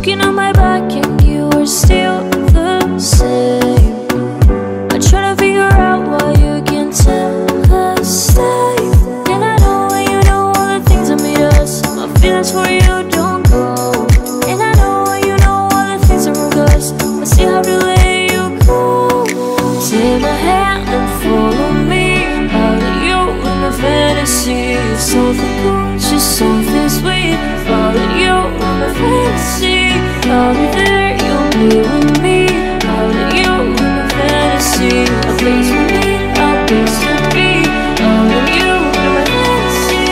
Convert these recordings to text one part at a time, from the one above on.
looking on my back and you are still the same. I try to figure out why you can't tell the same. And I know when you know all the things that made us, my feelings for you don't go. And I know when you know all the things that broke us, I still have to let you go. Take my hand and follow me out of you in a fantasy. Something cool, just something sweet. Follow you in a fantasy. I'll be there, you'll be with me. Out of you in a fantasy. A place for me, a place to be. Out of you in my fantasy.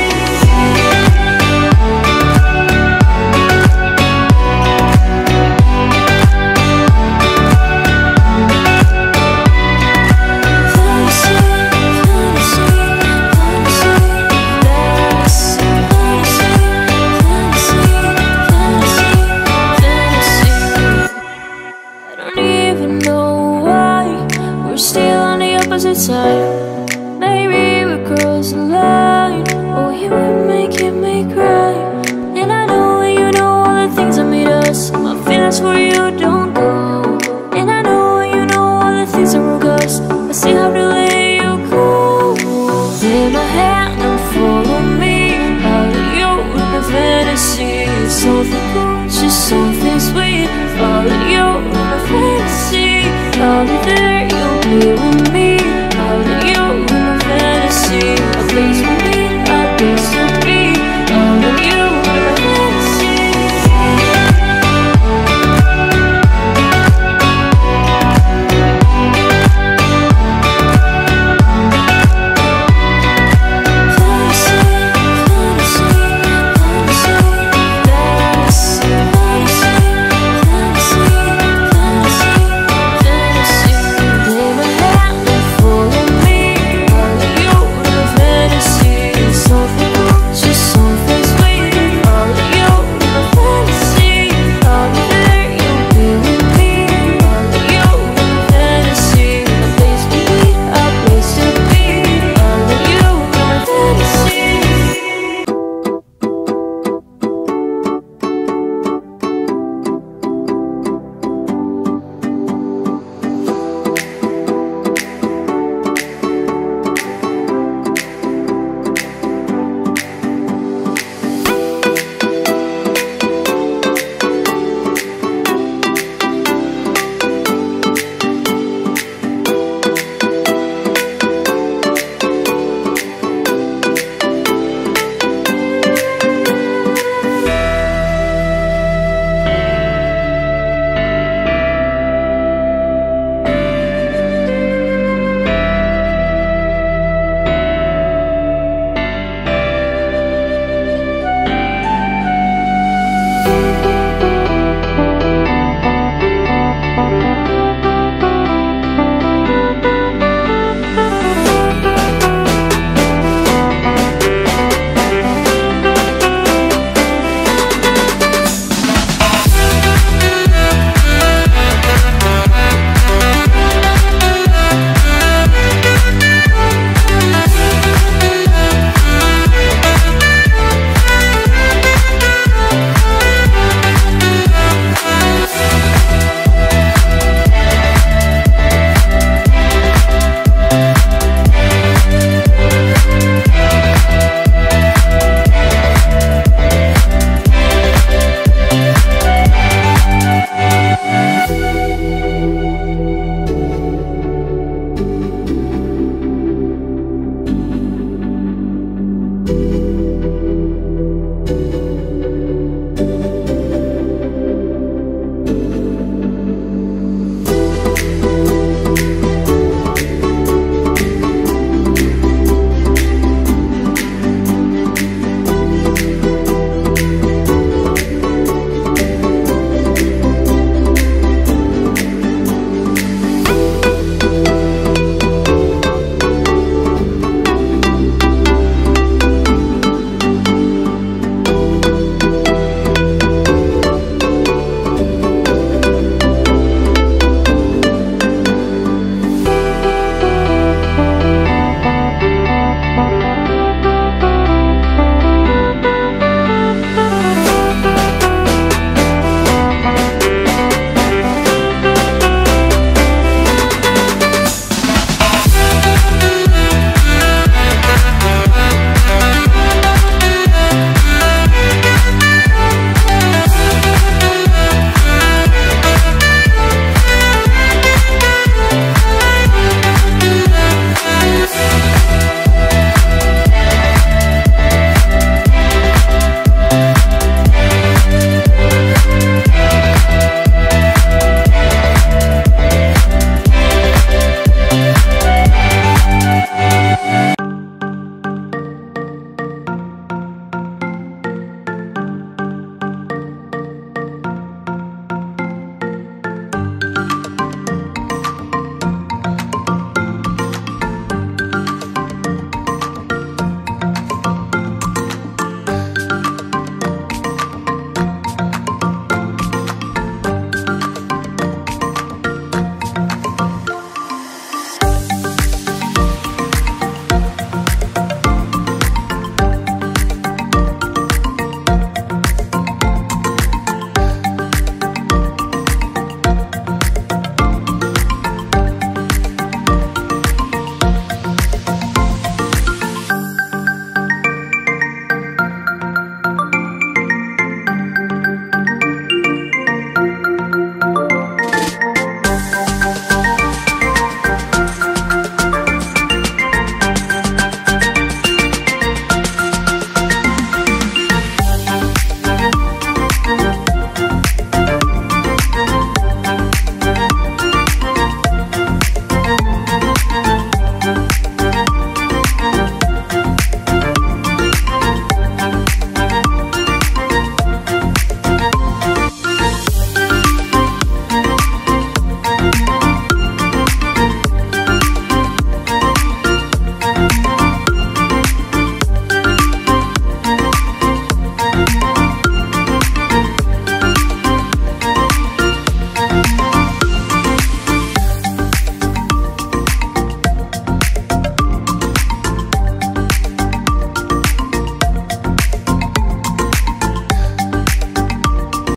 Side. Maybe we cross the line. Oh, you were making me cry. And I know when you know all the things that made us, my feelings for you don't go. And I know when you know all the things that broke us, I still have to let you go. Take my hand and follow me out of you in a fantasy. Something cool, just something sweet. Follow you in a fantasy. I'll be there, you'll be with me.